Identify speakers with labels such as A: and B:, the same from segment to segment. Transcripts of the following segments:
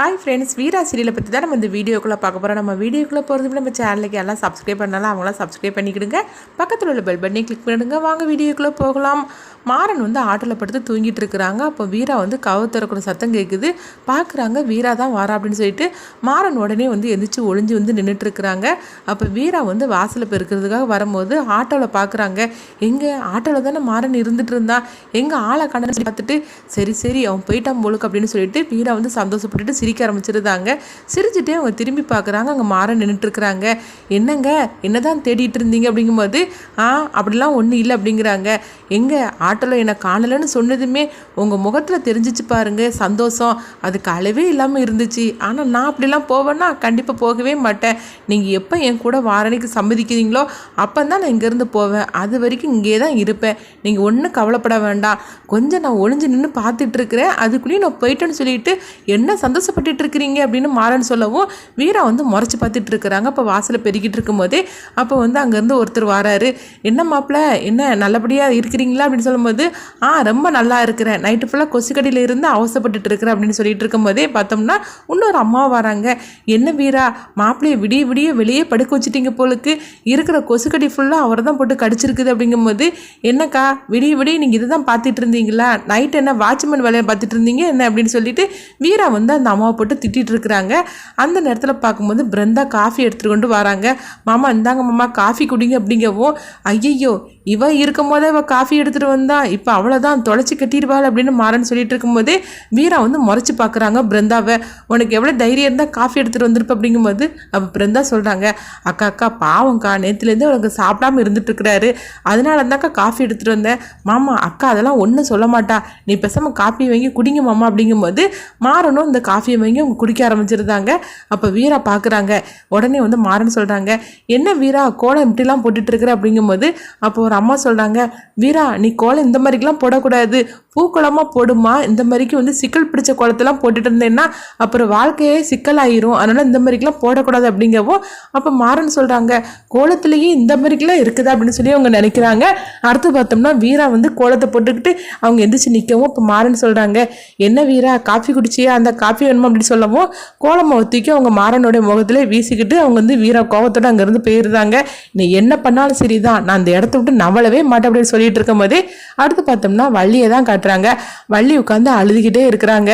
A: Hi friends, வீரா சீரியலை பற்றி தான் நம்ம இந்த வீடியோக்குள்ளே பார்க்க போகிறோம். நம்ம வீடியோக்குள்ளே போகிறதுக்கு நம்ம சேனலுக்கு எல்லாம் சப்ஸ்கிரைப் பண்ணாலும் அவங்களாம் சப்ஸ்கிரைப் பண்ணிக்கிடுங்க. பக்கத்தில் உள்ள பெல் பட்டனை கிளிக் பண்ணிடுங்க. வாங்க வீடியோக்குள்ளே போகலாம். மாறன் ஆட்டில் படுத்து தூங்கிட்டு இருக்கிறாங்க. அப்போ வீரா கதவு திறக்கிற சத்தம் கேட்குது. பார்க்குறாங்க, வீரா தான் வாரா அப்படின்னு சொல்லிட்டு மாறன் உடனே எந்திரிச்சு ஒளிஞ்சு நின்றுட்டு இருக்கிறாங்க. அப்போ வீரா வாசலில் பெருக்கிறதுக்காக வரும்போது ஆட்டோவில் பார்க்குறாங்க. எங்கே ஆட்டோவில் தானே மாறன் இருந்துட்டு இருந்தா, எங்கே ஆளை கண்ணு பார்த்துட்டு சரி அவன் போயிட்டான் போலுக்கு அப்படின்னு சொல்லிட்டு வீரா சந்தோஷப்பட்டுட்டு சிரிக்க ஆரம்பிச்சிருந்தாங்க. சிரிச்சுட்டே அவங்க திரும்பி பார்க்குறாங்க. அங்கே மாறன் நின்றுட்டு இருக்கிறாங்க. என்னங்க என்னதான் தேடிட்டு இருந்தீங்க அப்படிங்கும்போது அப்படிலாம் ஒன்றும் இல்லை அப்படிங்கிறாங்க. எங்கே ஆட்டோவில் என்னை காணலைன்னு சொன்னதுமே உங்கள் முகத்தில் தெரிஞ்சிச்சு பாருங்க சந்தோஷம், அதுக்கு அளவே இல்லாமல் இருந்துச்சு. ஆனால் நான் அப்படிலாம் போவேன்னா கண்டிப்பாக போகவே மாட்டேன். நீங்கள் எப்போ என் கூட வாரணிக்கு சம்மதிக்கிறீங்களோ அப்போ தான் நான் இங்கேருந்து போவேன். அது வரைக்கும் இங்கே தான் இருப்பேன். நீங்கள் ஒன்றும் கவலைப்பட வேண்டாம். கொஞ்சம் நான் ஒளிஞ்சு நின்று பார்த்துட்டு இருக்கிறேன், அதுக்குள்ளேயும் நான் போயிட்டேன்னு சொல்லிட்டு என்ன சந்தோஷப்பட்டுட்டு இருக்கிறீங்க அப்படின்னு மாறன்னு சொல்லவும் வீரா முறைச்சி பார்த்துட்டு இருக்கிறாங்க. அப்போ வாசலை பெருக்கிட்டு இருக்கும்போதே அப்போ அங்கேருந்து ஒருத்தர் வராரு. என்ன மாப்பிள்ள, என்ன நல்லபடியாக இருக்கிறீங்களா அப்படின்னு சொல்லும்போது ரொம்ப நல்லா இருக்கிறேன், நைட்டு ஃபுல்லாக கொசுக்கடியில் இருந்து அவசப்பட்டுட்டு இருக்கிறேன் அப்படின்னு சொல்லிட்டு இருக்கும்போதே பார்த்தோம்னா இன்னொரு அம்மா வராங்க. என்ன வீரா, மாப்பிள்ளையை விடிய வெளியே படுக்க வச்சுட்டீங்க போலுக்கு, இருக்கிற கொசுக்கடி ஃபுல்லாக அவரை தான் போட்டு கடிச்சிருக்குது அப்படிங்கும்போது என்னக்கா விடிய நீங்கள் இதை தான் பார்த்துட்டு இருந்தீங்களா, நைட் என்ன வாட்ச்மேன் வேலையை பார்த்துட்டு இருந்தீங்க என்ன அப்படின்னு சொல்லிட்டு வீரா அந்த அம்மாவை போட்டு திட்டிகிட்டு இருக்கிறாங்க. அந்த நேரத்தில் பார்க்கும்போது பிருந்தா காஃபி எடுத்துகிட்டு கொண்டு வராங்க. மாமா இந்தாங்க மாமா காஃபி குடிங்க அப்படிங்கவும், ஐயையோ இவ இருக்கும் போதே இவள் காஃபி எடுத்துகிட்டு வந்தா, இப்போ அவ்வளோதான் தொலைச்சி கட்டிடுவாள் அப்படின்னு மாறன்னு சொல்லிட்டு இருக்கும்போதே வீரா முறைச்சி பார்க்குறாங்க பிருந்தாவை. உனக்கு எவ்வளோ தைரியம் இருந்தால் காஃபி எடுத்துகிட்டு வந்திருப்ப அப்படிங்கும்போது அப்போ பிருந்தா சொல்கிறாங்க, அக்கா பாவம்க்கா நேற்றுலேருந்து அவனுக்கு சாப்பிடாமல் இருந்துட்டு இருக்கிறாரு, அதனால இருந்தாக்கா காஃபி எடுத்துகிட்டு வந்தேன். மாமா அக்கா அதெல்லாம் ஒன்றும் சொல்ல மாட்டா, நீ பேசாமல் காஃபி வாங்கி குடிங்க மாமா அப்படிங்கும்போது மாறனும் இந்த காஃபியை வாங்கி அவங்க குடிக்க ஆரம்பிச்சிருந்தாங்க. அப்போ வீரா பார்க்குறாங்க. உடனே மாறன்னு சொல்கிறாங்க, என்ன வீரா கோலம் இப்படிலாம் போட்டுட்டு இருக்கிற அப்படிங்கும்போது அப்போ ஒரு அம்மா சொல்கிறாங்க, வீரா நீ கோலம் இந்த மாதிரிக்கெலாம் போடக்கூடாது, பூக்கோளமாக போடுமா, இந்த மாதிரிக்கு சிக்கல் பிடிச்ச கோலத்தெல்லாம் போட்டுட்டு இருந்தேன்னா அப்புறம் வாழ்க்கையே சிக்கலாயிரும், அதனால் இந்த மாதிரிக்கெலாம் போடக்கூடாது அப்படிங்கவும் அப்போ மாறன்னு சொல்கிறாங்க, கோலத்துலேயே இந்த மாதிரிக்கெலாம் இருக்குதா அப்படின்னு சொல்லி அவங்க நினைக்கிறாங்க. அடுத்து பார்த்தோம்னா வீரா கோலத்தை போட்டுக்கிட்டு அவங்க எந்திரிச்சு நிற்கவும் இப்போ மாறன்னு சொல்கிறாங்க, என்ன வீரா காஃபி குடிச்சியா, அந்த காஃபி வேணுமா அப்படின்னு சொல்லவும் கோலமை ஒத்திக்கி அவங்க மாறனுடைய முகத்திலே வீசிக்கிட்டு அவங்க வீரா கோவத்தோடு அங்கேருந்து போயிருந்தாங்க. நீ என்ன பண்ணாலும் சரிதான், நான் அந்த இடத்த விட்டு நவளவே மாட்டேன் அப்படின்னு சொல்லிட்டு இருக்கும் போதே அடுத்து பார்த்தோம்னா வள்ளியை தான் காட்டுறாங்க. வள்ளி உட்காந்து அழுதுகிட்டே இருக்கிறாங்க.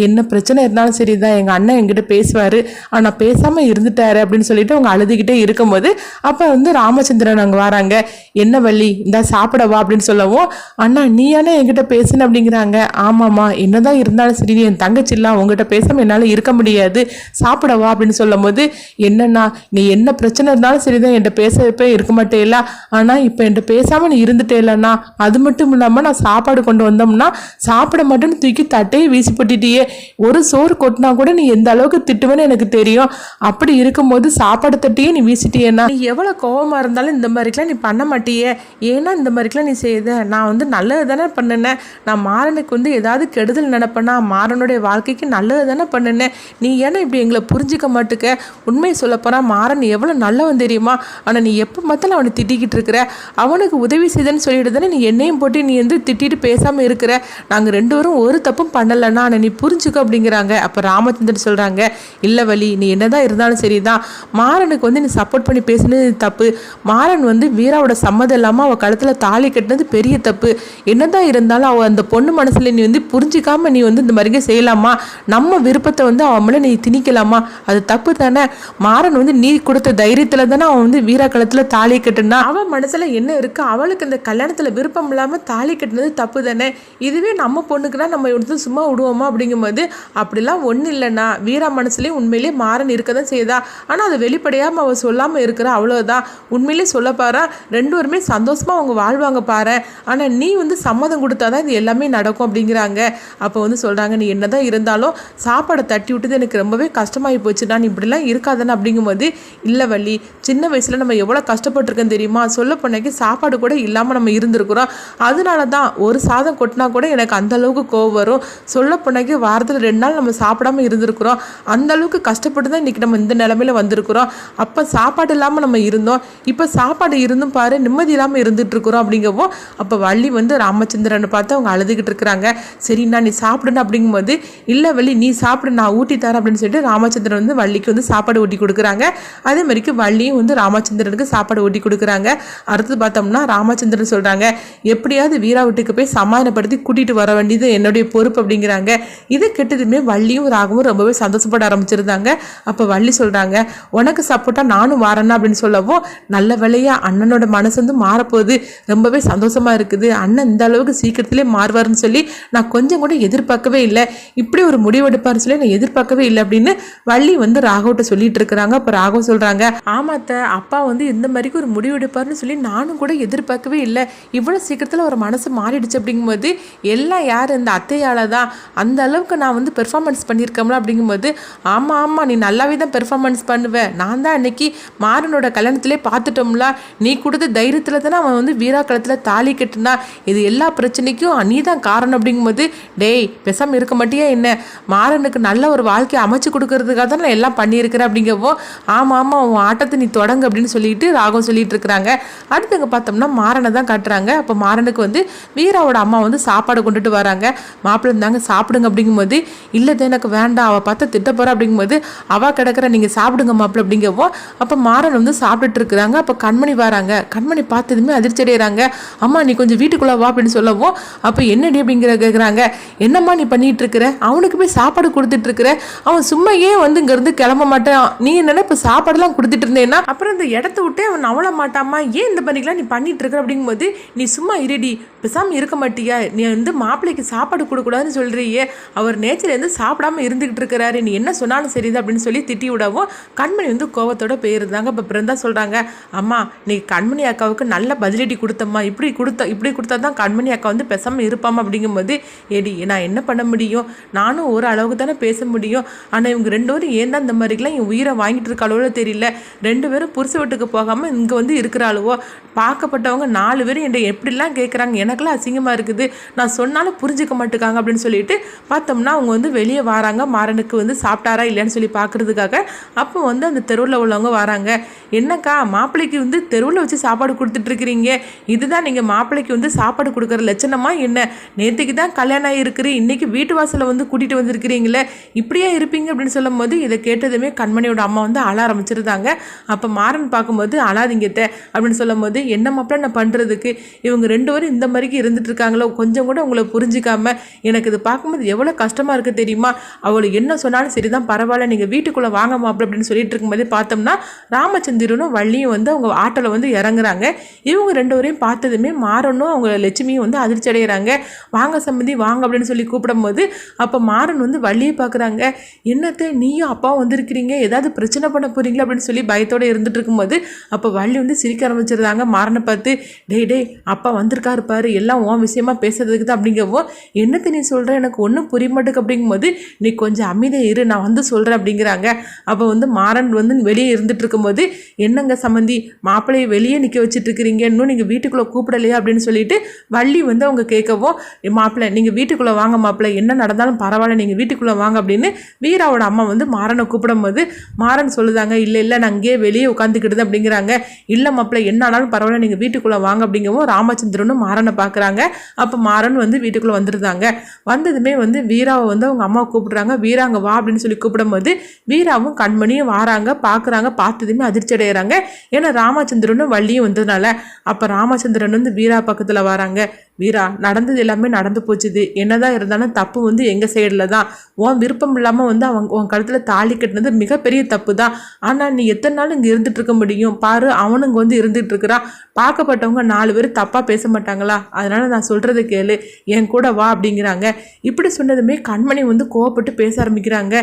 A: என்ன பிரச்சனை இருந்தாலும் சரிதான், எங்கள் அண்ணன் என்கிட்ட பேசுவார், ஆனால் பேசாமல் இருந்துட்டாரு அப்படின்னு சொல்லிட்டு அவங்க அழுதுகிட்டே இருக்கும்போது அப்போ ராமச்சந்திரன் அங்கே வராங்க. என்ன வள்ளி இந்த சாப்பிடவா அப்படின்னு சொல்லவும், அண்ணா நீ ஏன்னா என்கிட்ட பேசுன அப்படிங்கிறாங்க. ஆமாம்மா என்னதான் இருந்தாலும் சரி, என் தங்கச்சில்லாம் உங்ககிட்ட பேசாமல் என்னால் இருக்க முடியாது, சாப்பிடவா அப்படின்னு சொல்லும் போது, என்னன்னா நீ என்ன பிரச்சனை இருந்தாலும் சரிதான் என்கிட்ட பேசப்போ இருக்க மாட்டேல, ஆனால் இப்போ என்கிட்ட பேசாமல் நீ இருந்துட்டே இல்லைண்ணா, அது மட்டும் இல்லாமல் நான் சாப்பாடு கொண்டு வந்தோம்னா சாப்பிட மாட்டேன்னு தூக்கி தட்டையே வீசி போட்டுட்டியே, ஒரு சோறு கொட்டினா கூட நீ எந்த அளவுக்கு திட்டுவேன்னு எனக்கு தெரியும், அப்படி இருக்கும்போது சாப்பாடு தட்டியே நீ வீசிட்டியேண்ணா, நீ எவ்வளோ கோவமாக இருந்தாலும் இந்த மாதிரிக்கெலாம் நீ பண்ண மாட்டியே, ஏன்னா இந்த மாதிரிக்கெலாம் நீ செய்த, நான் நல்லது தானே பண்ணினேன், நான் மாறனுக்கு ஏதாவது கெடுதல் நினைப்பேன்னா மாறனுடைய வாழ்க்கைக்கு நல்லது தானே பண்ணினேன், நீ ஏன்னா இப்படி எங்களை புரிஞ்சிக்க மாட்டுக்க, உண்மையை சொல்லப்போனால் மாறன் எவ்வளோ நல்லவன் தெரியுமா, ஆனால் நீ எப்போ பார்த்தாலும் அவனை திட்டிக்கிட்டு இருக்கிற, அவனுக்கு உதவி செய்தன்னு சொல்லிட்டு தானே நீ என்னையும் போட்டு நீ திட்டிட்டு பேசாமல் இருக்கிற, நாங்கள் ரெண்டு பேரும் ஒரு தப்பும் பண்ணலைன்னா ஆனால் நீ புரிஞ்சுக்க அப்படிங்கிறாங்க. அப்போ ராமச்சந்திரன் சொல்கிறாங்க, இல்லை வள்ளி நீ என்னதான் இருந்தாலும் சரிதான், மாறனுக்கு நீ சப்போர்ட் பண்ணி பேசுனது தப்பு, மாறன் வீராவோட சம்மதம் இல்லாமல் அவள் கழுத்தில் தாலி கட்டினது பெரிய தப்பு, என்னதான் இருந்தாலும் அவள் அந்த பொண்ணு மனசில் நீ புரிஞ்சிக்காமல் நீ இந்த மாதிரிங்க செய்யலாமா, நம்ம விருப்பத்தை அவன் மேலே நீ திணிக்கலாமா, அது தப்பு தானே, மாறன் நீ கொடுத்த தைரியத்தில் தானே அவன் வீரா கழுத்தில் தாலி கட்டுனா, அவன் மனசில் என்ன இருக்குது, அவளுக்கு இந்த கல்யாணத்தில் விருப்பம் இல்லாமல் தாலி கட்டினது தப்பு தானே, இதுவே நம்ம பொண்ணுக்குன்னா நம்ம சும்மா விடுவோமா அப்படிங்கும்போது அப்படிலாம் ஒன்றும் இல்லைண்ணா, வீரா மனசுலேயே உண்மையிலே மாறன் இருக்க தான் செய்தா, ஆனால் அதை வெளிப்படையாமல் அவள் சொல்லாமல் இருக்கிற அவ்வளோதான், உண்மையிலே சொல்ல பாரு ரெண்டு பேருமே சந்தோஷமாக அவங்க வாழ்வாங்க பாரு, ஆனால் நீ சம்மதம் கொடுத்தாதான் இது எல்லாமே நடக்கும் அப்படிங்கிறாங்க. அப்போ சொல்கிறாங்க, நீ என்னதான் இருந்தாலும் சாப்பாடை தட்டி விட்டது எனக்கு ரொம்பவே கஷ்டமாகி போச்சு, நான் இப்படிலாம் இருக்காதானே அப்படிங்கும்போது, இல்லை வள்ளி சின்ன வயசில் நம்ம எவ்வளோ கஷ்டப்பட்டுருக்கேன் தெரியுமா, சொல்ல போனாக்கி சாப்பாடு கூட இல்லாமல் நம்ம இருந்திருக்கிறோம், அதனால தான் ஒரு சாதம் கொட்டினா கூட எனக்கு அந்த அளவுக்கு கோவம் வரும், சொல்ல போனாக்கி வாரத்தில் 2 நாள் நம்ம சாப்பிடாம இருந்திருக்கிறோம், அந்த அளவுக்கு கஷ்டப்பட்டு தான் இன்றைக்கி நம்ம இந்த நிலமையில வந்திருக்கிறோம், அப்போ சாப்பாடு இல்லாமல் நம்ம இருந்தோம், இப்போ சாப்பாடு இருந்தும் பாரு நிம்மதி இல்லாமல் இருந்துட்டு இருக்கிறோம் அப்படிங்கவும் அப்போ வள்ளி ராமச்சந்திரனை பார்த்து அவங்க அழுதுகிட்டு இருக்கிறாங்க. சரிண்ணா நீ சாப்பிடுன்னு அப்படிங்கும்போது, இல்லை வள்ளி நீ சாப்பிட நான் ஊட்டி தரேன் அப்படின்னு சொல்லிட்டு ராமச்சந்திரன் வந்து வள்ளிக்கு வந்து சாப்பாடு ஊட்டி கொடுக்குறாங்க. அதே மாதிரிக்கு வள்ளியும் வந்து ராமச்சந்திரனுக்கு சாப்பாடு ஊட்டி கொடுக்குறாங்க. அடுத்து பார்த்தோம்னா ராமச்சந்திரன் சொல்கிறாங்க, எப்படியாவது வீரா வீட்டுக்கு போய் சமாதானப்படுத்தி கூட்டிகிட்டு வர வேண்டியது என்னுடைய பொறுப்பு அப்படிங்கிறாங்க. இது கெட்டதுமே வள்ளியும் ராகவும் ரொம்பவே சந்தோஷப்பட ஆரம்பிச்சிருந்தாங்க. அப்போ வள்ளி சொல்கிறாங்க, உனக்கு சப்போர்ட்டாக நானும் வரேன்னா அப்படின்னு சொல்லவும், நல்ல வேலையா அண்ணனோட மனசு வந்து மாறப்போகுது, ரொம்பவே சந்தோஷமாக இருக்குது, அண்ணன் இந்த அளவுக்கு சீக்கிரத்திலே மாறுவார்னு சொல்லி நான் கொஞ்சம் கூட எதிர்பார்க்கவே இல்லை, இப்படி ஒரு முடிவெடுப்பார்னு சொல்லி நான் எதிர்பார்க்கவே இல்லை அப்படின்னு வள்ளி வந்து ராகவட்ட சொல்லிட்டு இருக்கிறாங்க. அப்போ ராகவ் சொல்கிறாங்க, ஆமாத்த அப்பா வந்து இந்த மாதிரிக்கு ஒரு முடிவெடுப்பார்னு சொல்லி நானும் கூட எதிர்பார்க்கவே இல்லை, இவ்வளோ சீக்கிரத்தில் ஒரு மனசு மாறிடுச்சு அப்படிங்கும்போது எல்லாம் யார் இந்த அத்தையால் தான், அந்த அளவுக்கு நான் வந்து பெர்ஃபார்மன்ஸ் பண்ணியிருக்கோம்ல அப்படிங்கும்போது, ஆமாம் ஆமாம் நீ நல்லாவே தான் பெர்ஃபார்மன்ஸ் பண்ணுவேன், நான் தான் அன்னைக்கு மாறனோட கல்யாணத்திலே பார்த்துட்டோம்ல, நீ கொடுத்த தைரியத்தில் தானே அவன் வந்து வீரா களத்தில் தாலி கட்டுனா, இது எல்லா பிரச்சனைக்கும் நீ தான் காரணம் அப்படிங்கும்போது, டேய் பேசாமல் இருக்க மாட்டியா என்ன, மாறனுக்கு நல்ல ஒரு வாழ்க்கையை அமைச்சு கொடுக்கறதுக்காக தான் நான் எல்லாம் பண்ணியிருக்கிறேன் அப்படிங்கவோ, ஆமாம் ஆமாம் உன் ஆட்டத்தை நீ தொடங்கு அப்படின்னு சொல்லிட்டு ராகம் சொல்லிட்டு இருக்கிறாங்க. அடுத்தவங்க பார்த்தோம்னா மாறனை தான் காட்டுறாங்க. அப்போ மாறனுக்கு வந்து வீராவோட அம்மா வந்து சாப்பாடு கொண்டுட்டு வராங்க. மாப்பிள்ளை இருந்தாங்க சாப்பிடுங்க அப்படிங்கும்போது, இல்லைதான் எனக்கு வேண்டாம், அவள் பார்த்து திட்ட போகிறா அப்படிங்கும்போது, அவள் கிடக்கிற நீங்கள் சாப்பிடுங்க மாப்பிள்ளை அப்படிங்கவோ, அப்போ மாறன் வந்து சாப்பிட்டுட்டு இருக்கிறாங்க. அப்போ கண்மணி வராங்க. கண்மணி பார்த்ததுமே அதிர்ச்சி அடைகிறாங்க. அம்மா நீ கொஞ்சம் வீட்டுக்குள்ளே வா அப்படின்னு சொல்லவும், அப்போ என்னடி அப்படிங்கிற கேட்குறாங்க, என்னம்மா நீ பண்ணிட்டு இருக்கிற, அவனுக்கு போய் சாப்பாடு கொடுத்துட்டு இருக்கிற, அவன் சும்மா ஏன் வந்து இங்கேருந்து கிளம்ப மாட்டான், நீ என்னன்னா இப்போ சாப்பாடெல்லாம் கொடுத்துட்டு இருந்தேன்னா அப்புறம் இந்த இடத்த விட்டே அவன் நவள மாட்டாமா, ஏன் இந்த பண்ணிக்கலாம் நீ பண்ணிட்டு இருக்கிற அப்படிங்கும்போது, நீ சும்மா இருடி பேசாமல் இருக்க மாட்டியா, நீ வந்து மாப்பிள்ளைக்கு சாப்பாடு கொடுக்கூடாதுன்னு சொல்கிறியே, அவர் நேச்சர்லேருந்து சாப்பிடாம இருந்துகிட்டு இருக்கிறாரு, நீ என்ன சொன்னாலும் சரிதான் அப்படின்னு சொல்லி திட்டி விடவும் கண்மணி வந்து கோவத்தோட போயிருந்தாங்க. இப்போ பிறந்தா சொல்கிறாங்க, அம்மா நீ கண்மணி அக்காவுக்கு நல்ல பதிலடி கொடுத்தம்மா, இப்படி கொடுத்தா தான் கண்மணி அக்கா வந்து பேசாமல் இருப்பாமா அப்படிங்கும்போது, ஏடி நான் என்ன பண்ண முடியும், நானும் ஒரு அளவுக்கு தானே பேச முடியும், ஆனால் இவங்க ரெண்டு பேரும் ஏன் தான் இந்த மாதிரிலாம் என் உயிரை வாங்கிட்டு இருக்காளோ தெரியல, ரெண்டு பேரும் புருஷ வீட்டுக்கு போகாமல் இங்கே வந்து இருக்கிறாளுவோ, பார்க்கப்பட்டவங்க 4 பேரும் என்னை எப்படிலாம் கேட்குறாங்க, எனக்குலாம் அசிங்கமாக இருக்குது, நான் சொன்னாலும் புரிஞ்சிக்க மாட்டேக்காங்க அப்படின்னு சொல்லிட்டு பார்த்தோம்னா அவங்க வந்து வெளியே வராங்க. மாறனுக்கு வந்து சாப்பிட்டாரா இல்லைன்னு சொல்லி பார்க்குறதுக்காக. அப்போ வந்து அந்த தெருவில் உள்ளவங்க வராங்க. என்னக்கா மாப்பிள்ளைக்கு வந்து தெருவில் வச்சு சாப்பாடு கொடுத்துட்ருக்கிறீங்க, இதுதான் நீங்கள் மாப்பிள்ளைக்கு வந்து சாப்பாடு கொடுக்குற லட்சணமா என்ன, நேற்றுக்கு தான் கல்யாணம் ஆகிருக்குது, இன்றைக்கி வீட்டு வாசலை வந்து கூட்டிகிட்டு வந்திருக்கிறீங்களே, இப்படியே இருப்பீங்க அப்படின்னு சொல்லும் போது, இதை கேட்டதுமே கண்மணியோட அம்மா வந்து அழ ஆரம்பிச்சிருந்தாங்க. அப்போ மாறன் பார்க்கும்போது, அழாதீங்கத்த அப்படின்னு சொல்லும் போது, என்ன மாப்பிள்ள நான் பண்ணுறதுக்கு, இவங்க 2 பேரும் இந்த மாதிரிக்கு இருந்துட்டு இருக்காங்களோ, கொஞ்சம் கூட உங்களை புரிஞ்சிக்காம எனக்கு இது பார்க்கும்போது எவ்வளோ கஷ்டமாக இருக்குது தெரியுமா, அவளை என்ன சொன்னாலும் சரி தான் பரவாயில்ல, நீங்கள் வீட்டுக்குள்ளே வாங்க மாப்பிள்ள அப்படின்னு சொல்லிட்டு இருக்கும்போதே பார்த்தோம்னா ராமச்சந்திரனும் வள்ளியும் வந்து அவங்க ஆட்டோவில் வந்து இறங்குறாங்க. இவங்க 2 பேரையும் பார்த்ததுமே மாறனும் அவங்க லட்சுமியும் வந்து அதிர்ச்சி அடைகிறாங்க. வாங்க சம்மந்தி வாங்க அப்படின்னு சொல்லி கூப்பிடும் போது, அப்போ மாறன் வந்து வள்ளியை பார்க்குறாங்க. என்னத்தை நீயும் அப்பாவும் வந்திருக்கிறீங்க, ஏதாவது பிரச்சனை பண்ண போகிறீங்களா அப்படின்னு சொல்லி பயத்தோடு இருந்துட்டு இருக்கும்போது, அப்போ வள்ளி வந்து சிரிக்க ஆரம்பிச்சிருந்தாங்க. மாறனை பார்த்து, டேய் அப்பா வந்திருக்காரு பாரு, எல்லாம் உன் விஷயமா பேசுறதுக்கு தான் அப்படிங்கவோ, என்னத்தை நீ சொல்கிற எனக்கு ஒன்றும் புரிய மாட்டேக்கு அப்படிங்கும்போது, நீ கொஞ்சம் அமைதியாக இரு நான் வந்து சொல்கிறேன் அப்படிங்கிறாங்க. அப்போ வந்து மாறன் வந்து வெளியே இருந்துட்டு இருக்கும்போது, என்னங்க சம்மந்தி மாப்பிள்ளையை வெளியே நிற்க வச்சுட்டு இருக்கிறீங்க, இன்னும் நீங்கள் வீட்டுக்குள்ளே கூப்பிடலையா அப்படின்னு சொல்லிட்டு வள்ளி வந்து அவங்க கேட்கவும், மாப்பிள்ளை நீங்கள் வீட்டுக்குள்ளே வாங்க மாப்பிள்ளை, என்ன நடந்தாலும் பரவாயில்ல நீங்கள் வீட்டுக்குள்ளே வாங்க அப்படின்னு வீராவோட அம்மா வந்து மாறனை கூப்பிடும் போது மாறன் சொல்லுதாங்க, இல்லை நான் அங்கேயே வெளியே உட்காந்துக்கிடுது அப்படிங்கிறாங்க. இல்லை மாப்பிள்ளை என்ன ஆனாலும் பரவாயில்ல நீங்கள் வீட்டுக்குள்ளே வாங்க அப்படிங்கவும் ராமச்சந்திரனும் மாறனை பார்க்குறாங்க. அப்போ மாறன் வந்து வீட்டுக்குள்ளே வந்துருந்தாங்க. வந்ததுமே வந்து வீராவை வந்து அவங்க அம்மா கூப்பிடுறாங்க. வீராங்க வா அப்படின்னு சொல்லி கூப்பிடும்போது வீராவும் கண்மணியும் வாராங்க, பார்க்குறாங்க. பார்த்ததுமே அதிர்ச்சி அடைகிறாங்க. ஏன்னா ராமச்சந்திரனும் வள்ளியும் வந்ததுனால. அப்போ ராமச்சந்திரன் வந்து வீரா பக்கத்தில் வராங்க. வீரா நடந்தது எல்லாமே நடந்து போச்சுது, என்னதான் இருந்தாலும் தப்பு வந்து எங்கள் சைடில் தான், உன் விருப்பம் இல்லாமல் வந்து உன் கழுத்தில் தாலி கட்டினது மிகப்பெரிய தப்பு தான், ஆனால் நீ எத்தனை நாள் இங்கே இருந்துட்டு இருக்க முடியும் பாரு, அவனுங்க வந்து இருந்துட்டு இருக்கிறான், பார்க்கப்பட்டவங்க 4 பேர் தப்பாக பேச மாட்டாங்களா, அதனால் நான் சொல்கிறத கேளு, என் கூட வா அப்படிங்கிறாங்க. இப்படி சொன்னதுமே கண்மணி வந்து கோவப்பட்டு பேச ஆரம்பிக்கிறாங்க.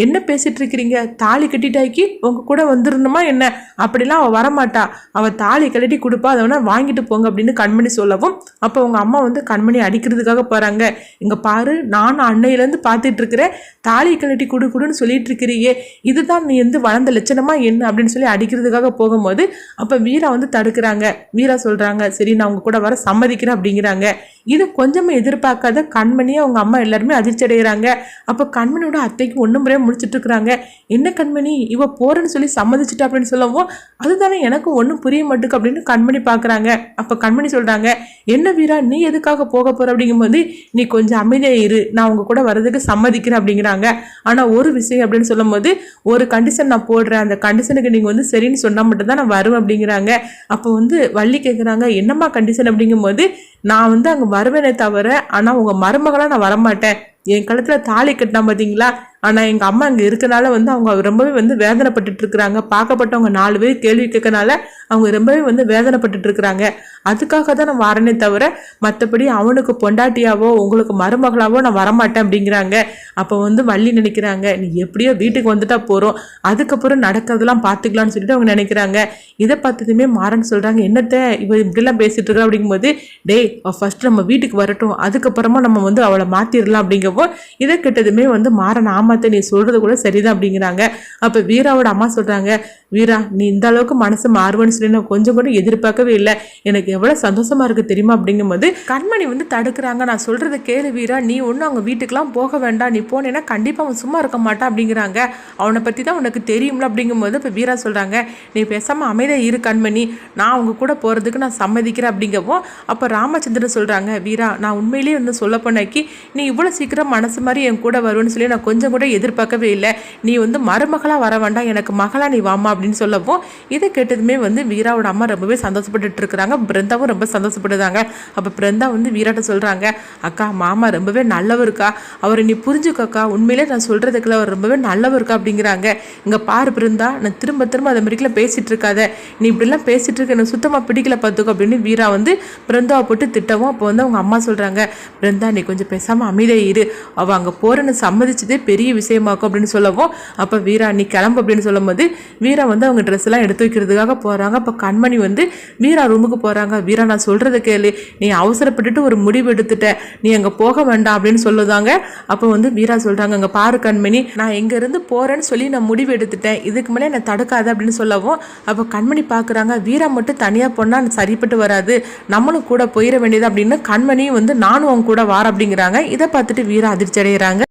A: என்ன பேசிட்டு இருக்கிறீங்க, தாலி கட்டிட்டாக்கி உங்கள் கூட வந்துருந்தோமா என்ன, அப்படிலாம் அவள் வரமாட்டா, அவள் தாலி கட்டி கொடுப்பா, அதை வேணா வாங்கிட்டு போங்க அப்படின்னு கண்மணி சொல்லவும், அப்போ அவங்க அம்மா வந்து கண்மணி அடிக்கிறதுக்காக போகிறாங்க. இங்கே பாரு நான் அன்னையிலேருந்து பார்த்துட்டு இருக்கிறேன், தாலி கழட்டி கொடுன்னு சொல்லிட்டு இருக்கிறியே, இதுதான் நீ வந்து வளர்ந்த லட்சணமா என்ன அப்படின்னு சொல்லி அடிக்கிறதுக்காக போகும்போது அப்போ வீரா வந்து தடுக்கிறாங்க. வீரா சொல்கிறாங்க, சரி நான் உங்க கூட வர சம்மதிக்கிறேன் அப்படிங்கிறாங்க. இது கொஞ்சமே எதிர்பார்க்காத கண்மணியை அவங்க அம்மா எல்லாருமே அதிர்ச்சி அடைகிறாங்க. அப்போ கண்மணியோட அத்தைக்கு ஒன்றும் முறையாக முடிச்சுட்டு இருக்கிறாங்க. என்ன கண்மணி இவ போறேன்னு சொல்லி சம்மதிச்சுட்டா அப்படின்னு சொல்லவும், அதுதானே எனக்கு ஒன்றும் புரிய மாட்டுக்கு அப்படின்னு கண்மணி பார்க்குறாங்க. அப்போ கண்மணி சொல்கிறாங்க, என்ன வீரா நீ எதுக்காக போக போற அப்படிங்கும்போது நீ கொஞ்சம் அமைதியா இரு, நான் உங்க கூட வர்றதுக்கு சம்மதிக்கிறேன் அப்படிங்கிறாங்க. ஆனா ஒரு விஷயம் அப்படின்னு சொல்லும் போது ஒரு கண்டிஷன் நான் போடுறேன், அந்த கண்டிஷனுக்கு நீங்க வந்து சரின்னு சொன்னா மட்டும் தான் நான் வருவேன் அப்படிங்கிறாங்க. அப்போ வந்து வள்ளி கேட்குறாங்க என்னம்மா கண்டிஷன் அப்படிங்கும்போது நான் வந்து அங்கே வருவேனே தவிர ஆனால் உங்கள் மருமகளாக நான் வரமாட்டேன், என் கழுத்தில் தாலி கட்டினா பார்த்தீங்களா, ஆனால் எங்கள் அம்மா அங்கே இருக்கனால வந்து அவங்க ரொம்பவே வந்து வேதனைப்பட்டுட்டு இருக்கிறாங்க, பார்க்கப்பட்டவங்க 4 பேர் கேள்வி கேட்கனால அவங்க ரொம்பவே வந்து வேதனைப்பட்டுட்டு இருக்கிறாங்க, அதுக்காக தான் நான் வரனே தவிர மற்றபடி அவனுக்கு பொண்டாட்டியாவோ உங்களுக்கு மருமகளாவோ நான் வரமாட்டேன் அப்படிங்கிறாங்க. அப்போ வந்து வள்ளி நினைக்கிறாங்க நீ எப்படியோ வீட்டுக்கு வந்துட்டா போகிறோம், அதுக்கப்புறம் நடக்கிறதெல்லாம் பார்த்துக்கலான்னு சொல்லிட்டு அவங்க நினைக்கிறாங்க. இதை பார்த்ததுமே மாறன் சொல்கிறாங்க என்னத்த இவ இப்படிலாம் பேசிட்டு இருக்கா அப்படிங்கும்போது டேய் ஃபர்ஸ்ட் நம்ம வீட்டுக்கு வரட்டும், அதுக்கப்புறமா நம்ம வந்து அவளை மாற்றிடலாம் அப்படிங்கப்போ இதை கிட்டதுமே வந்து மாறன் ஆமாத்த நீ சொல்கிறது கூட சரிதான் அப்படிங்கிறாங்க. அப்போ வீராவோட அம்மா சொல்கிறாங்க வீரா நீ இந்த அளவுக்கு மனசு மாறுவேன்னு சொல்லி நான் கொஞ்சம் கூட எதிர்பார்க்கவே இல்லை, எனக்கு எவ்வளோ சந்தோஷமா இருக்கு தெரியுமா அப்படிங்கும்போது கண்மணி வந்து தடுக்கிறாங்க. நான் சொல்கிறத கேளு வீரா, நீ ஒன்றும் அவங்க வீட்டுக்கெலாம் போக வேண்டாம், நீ போனேன்னா கண்டிப்பாக அவன் சும்மா இருக்க மாட்டான் அப்படிங்கிறாங்க. அவனை பற்றி தான் உனக்கு தெரியும்ல அப்படிங்கும்போது இப்போ வீரா சொல்கிறாங்க நீ பேசாமல் அமைதியாக இரு கண்மணி, நான் அவங்க கூட போகிறதுக்கு நான் சம்மதிக்கிறேன் அப்படிங்கப்போ அப்போ ராமச்சந்திரன் சொல்கிறாங்க வீரா நான் உண்மையிலேயே வந்து சொல்ல போனாக்கி நீ இவ்வளோ சீக்கிரம் மனசு மாதிரி என் கூட வருவேன்னு சொல்லி நான் கொஞ்சம் கூட எதிர்பார்க்கவே இல்லை, நீ வந்து மருமகளாக வர வேண்டாம், எனக்கு மகளா நீ வாமா அப்படின்னு சொல்லப்போ இதை கேட்டதுமே வந்து வீராவோட அம்மா ரொம்பவே சந்தோஷப்பட்டுட்டு இருக்கிறாங்க. பிருந்தாவும் ரொம்ப சந்தோஷப்படுதாங்க. அப்போ பிருந்தா வந்து வீராட்ட சொல்கிறாங்க அக்கா மாமா ரொம்பவே நல்லவருக்கா, அவரை நீ புரிஞ்சுக்கக்கா, உண்மையிலே நான் சொல்கிறதுக்குள்ள அவர் ரொம்பவே நல்லவருக்கா அப்படிங்கிறாங்க. இங்கே பாரு பிருந்தா நான் திரும்ப திரும்ப அதை மாதிரிக்கெல்லாம் பேசிகிட்டு இருக்காத, நீ இப்படிலாம் பேசிகிட்டு இருக்க எனக்கு சுத்தமாக பிடிக்கல பார்த்துக்கோ அப்படின்னு வீரா வந்து பிருந்தாவை போட்டு திட்டவும் அப்போ வந்து அவங்க அம்மா சொல்கிறாங்க பிருந்தா நீ கொஞ்சம் பேசாமல் அமைதியாக இரு, அவள் அங்கே போகிறேன்னு சம்மதிச்சதே பெரிய விஷயமாக்கும் அப்படின்னு சொல்லவும் அப்போ வீரா நீ கிளம்பு அப்படின்னு சொல்லும் போது வீரா வந்து அவங்க ட்ரெஸ் எல்லாம் எடுத்து வைக்கிறதுக்காக போகிறாங்க. அப்போ கண்மணி வந்து வீரா ரூமுக்கு போகிறாங்க. வீரா நான் சொல்கிறத கேளு, நீ அவசரப்பட்டுட்டு ஒரு முடிவு எடுத்துட்ட, நீ அங்கே போக வேண்டாம் அப்படின்னு சொல்லுதாங்க. அப்போ வந்து வீரா சொல்கிறாங்க அங்கே பாரு கண்மணி நான் எங்கேருந்து போகிறேன்னு சொல்லி நான் முடிவு எடுத்துட்டேன், இதுக்கு மேலே நான் தடுக்காது அப்படின்னு சொல்லவும் அப்போ கண்மணி பார்க்குறாங்க வீரா மட்டும் தனியாக போனால் சரிப்பட்டு வராது, நம்மளும் கூட போயிட வேண்டியது அப்படின்னு கண்மணியும் வந்து நானும் அவங்க கூட வார அப்படிங்கிறாங்க. இதை பார்த்துட்டு வீரா அதிர்ச்சி அடைகிறாங்க.